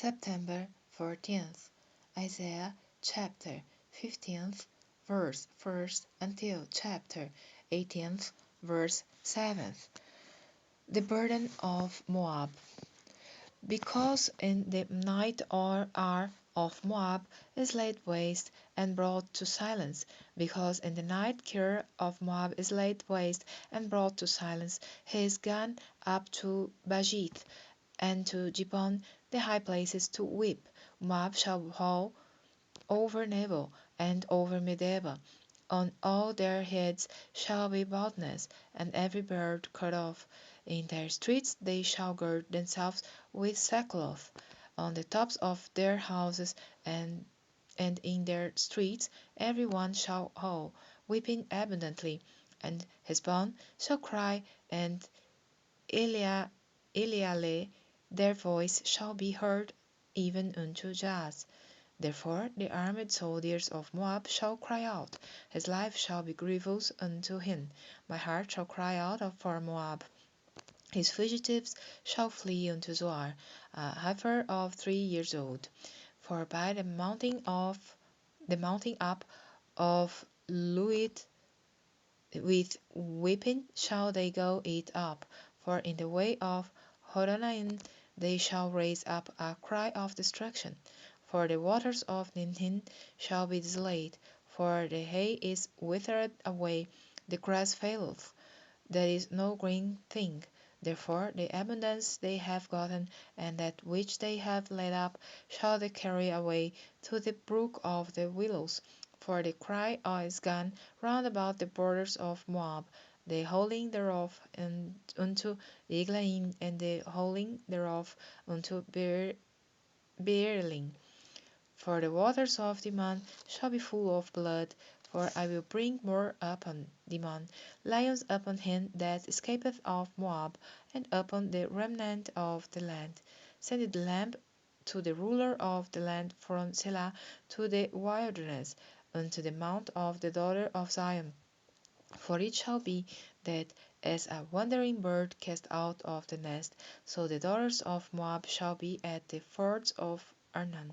September 14th, Isaiah chapter 15th, verse 1st until chapter 18th, verse 7th. The burden of Moab. Because in the night Ar of Moab is laid waste and brought to silence, because in the night Kir of Moab is laid waste and brought to silence, he is gone up to Bajith and to Gibeon, the high places, to weep. Moab shall howl over Nebo and over Medeba. On all their heads shall be baldness, and every beard cut off. In their streets they shall gird themselves with sackcloth. On the tops of their houses and in their streets every one shall howl, weeping abundantly. And Heshbon shall cry, and Elealeh, their voice shall be heard even unto Jahz. Therefore the armed soldiers of Moab shall cry out, his life shall be grievous unto him. My heart shall cry out for Moab. His fugitives shall flee unto Zoar, a heifer of 3 years old. For by the mounting up of Luit with weeping shall they go it up, for in the way of Horonaim they shall raise up a cry of destruction. For the waters of Ninhin shall be desolate, for the hay is withered away, the grass faileth, there is no green thing. Therefore the abundance they have gotten, and that which they have laid up, shall they carry away to the brook of the willows. For the cry is gone round about the borders of Moab, the howling thereof unto Eglaim, and the howling thereof unto Beerling. For the waters of Dimon shall be full of blood, for I will bring more upon Dimon, lions upon him that escapeth of Moab, and upon the remnant of the land. Send the lamb to the ruler of the land from Selah to the wilderness, unto the mount of the daughter of Zion. For it shall be that as a wandering bird cast out of the nest, so the daughters of Moab shall be at the fords of Arnon.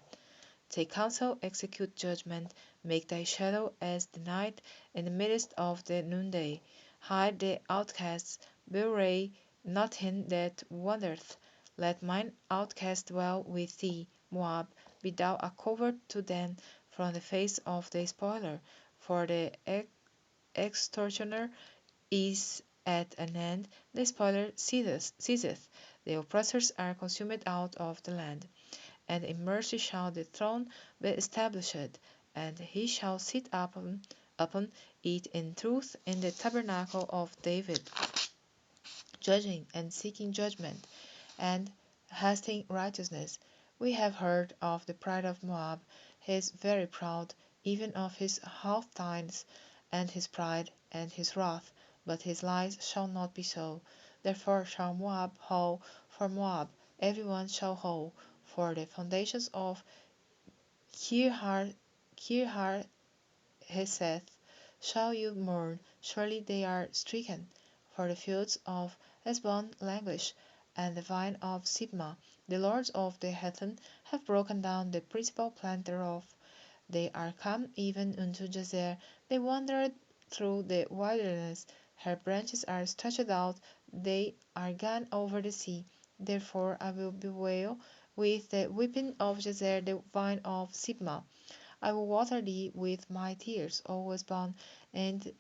Take counsel, execute judgment, make thy shadow as the night in the midst of the noonday. Hide the outcasts, bewray not him that wandereth. Let mine outcast dwell with thee, Moab, be thou a covert to them from the face of the spoiler, for the extortioner is at an end, the spoiler ceaseth, the oppressors are consumed out of the land. And in mercy shall the throne be established, and he shall sit upon it in truth in the tabernacle of David, judging and seeking judgment, and hasting righteousness. We have heard of the pride of Moab. He is very proud, even of his haughtiness, and his pride, and his wrath, but his lies shall not be so. Therefore shall Moab howl for Moab, every one shall howl for the foundations of Kirhar Heseth shall you mourn, surely they are stricken. For the fields of Heshbon languish, and the vine of Sibmah. The lords of the heathen have broken down the principal plant thereof. They are come even unto Jazer, they wandered through the wilderness. Her branches are stretched out, they are gone over the sea. Therefore I will bewail with the weeping of Jazer the vine of Sibmah. I will water thee with my tears, O Heshbon and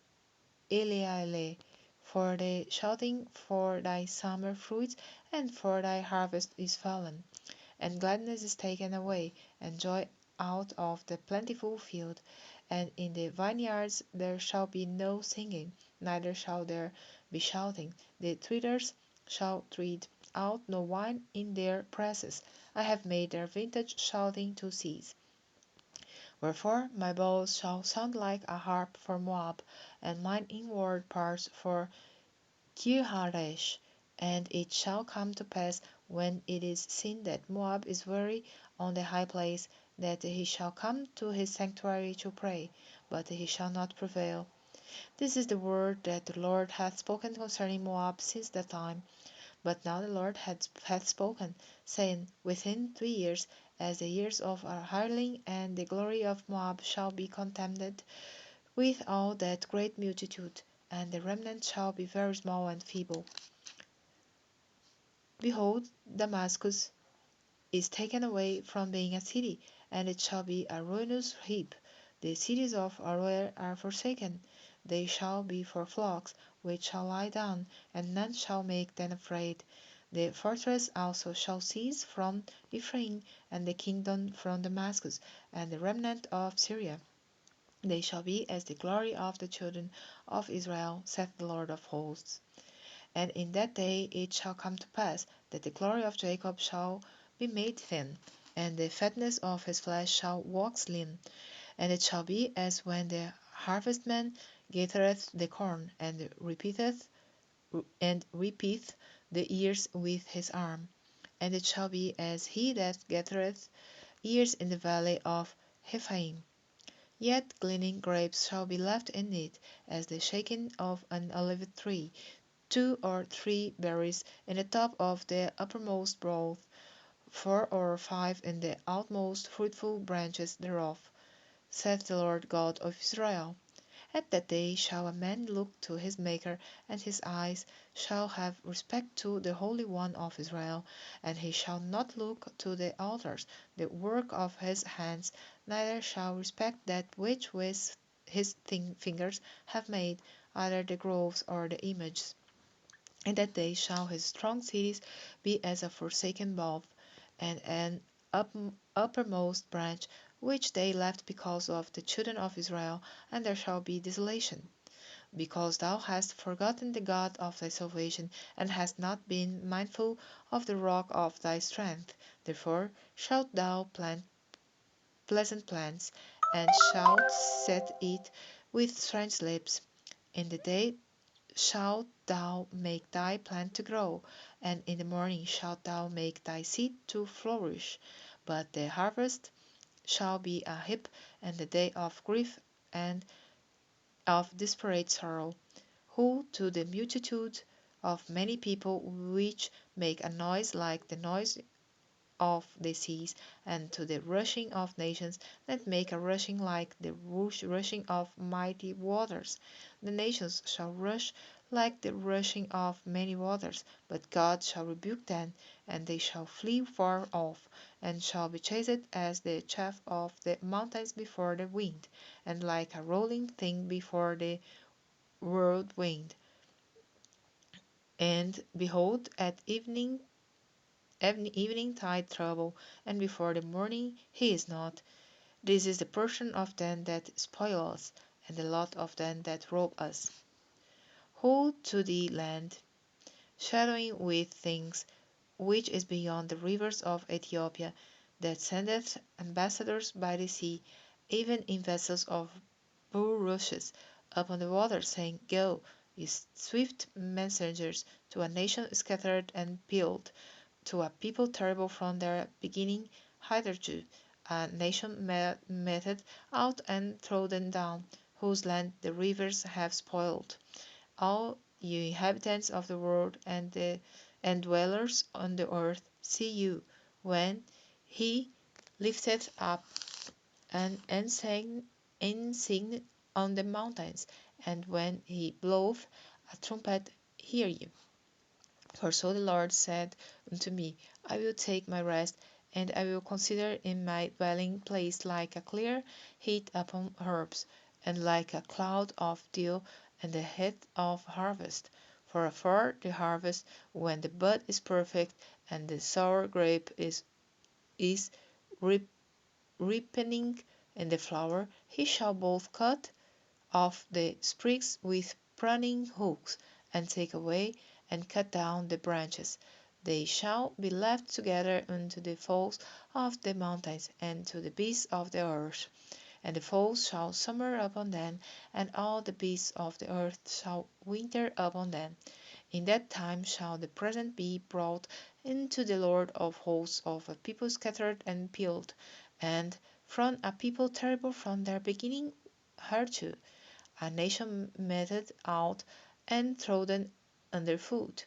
Elealeh, for the shouting for thy summer fruits and for thy harvest is fallen, and gladness is taken away, and joy out of the plentiful field. And in the vineyards there shall be no singing, neither shall there be shouting. The treaders shall tread out no wine in their presses. I have made their vintage shouting to cease. Wherefore my bowls shall sound like a harp for Moab, and mine inward parts for Kirharesh. And it shall come to pass, when it is seen that Moab is weary on the high place, that he shall come to his sanctuary to pray, but he shall not prevail. This is the word that the Lord hath spoken concerning Moab since that time. But now the Lord hath spoken, saying, Within 3 years, as the years of our hireling, and the glory of Moab shall be contemned with all that great multitude, and the remnant shall be very small and feeble. Behold, Damascus is taken away from being a city, and it shall be a ruinous heap. The cities of Aroer are forsaken. They shall be for flocks, which shall lie down, and none shall make them afraid. The fortress also shall cease from Ephraim, and the kingdom from Damascus, and the remnant of Syria. They shall be as the glory of the children of Israel, saith the Lord of hosts. And in that day it shall come to pass that the glory of Jacob shall be made thin, and the fatness of his flesh shall wax lean. And it shall be as when the harvestman gathereth the corn, and reapeth the ears with his arm. And it shall be as he that gathereth ears in the valley of Rephaim. Yet gleaning grapes shall be left in it, as the shaking of an olive tree, 2 or 3 berries in the top of the uppermost bough, 4 or 5 in the outmost fruitful branches thereof, saith the Lord God of Israel. At that day shall a man look to his Maker, and his eyes shall have respect to the Holy One of Israel, and he shall not look to the altars, the work of his hands, neither shall respect that which his fingers have made, either the groves or the images. In that day shall his strong cities be as a forsaken bough, and an uppermost branch, which they left because of the children of Israel, and there shall be desolation. Because thou hast forgotten the God of thy salvation, and hast not been mindful of the rock of thy strength, therefore shalt thou plant pleasant plants, and shalt set it with strange lips. In the day shalt thou make thy plant to grow, and in the morning shalt thou make thy seed to flourish. But the harvest shall be a heap, and the day of grief and of desperate sorrow. Who to the multitude of many people which make a noise like the noise of the seas, and to the rushing of nations that make a rushing like the rushing of mighty waters. The nations shall rush like the rushing of many waters, but God shall rebuke them, and they shall flee far off, and shall be chased as the chaff of the mountains before the wind, and like a rolling thing before the whirlwind. And behold, at evening tide trouble, and before the morning he is not. This is the portion of them that spoil us, and the lot of them that rob us. Who to the land, shadowing with things, which is beyond the rivers of Ethiopia, that sendeth ambassadors by the sea, even in vessels of bulrushes, upon the water, saying, Go, ye swift messengers, to a nation scattered and peeled, to a people terrible from their beginning hitherto, a nation meted out and trodden down, whose land the rivers have spoiled. All ye inhabitants of the world, and dwellers on the earth, see you, when he lifteth up an ensign on the mountains, and when he bloweth a trumpet, hear ye. For so the Lord said unto me, I will take my rest, and I will consider in my dwelling place like a clear heat upon herbs, and like a cloud of dew in the heat of harvest. For afar the harvest, when the bud is perfect, and the sour grape is ripening in the flower, he shall both cut off the sprigs with pruning hooks, and take away and cut down the branches. They shall be left together unto the fowls of the mountains, and to the beasts of the earth. And the fowls shall summer upon them, and all the beasts of the earth shall winter upon them. In that time shall the present be brought into the Lord of hosts of a people scattered and peeled, and from a people terrible from their beginning hitherto, a nation meted out and trodden under foot,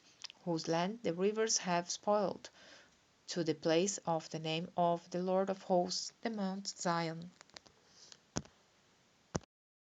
whose land the rivers have spoiled, to the place of the name of the Lord of hosts, the Mount Zion.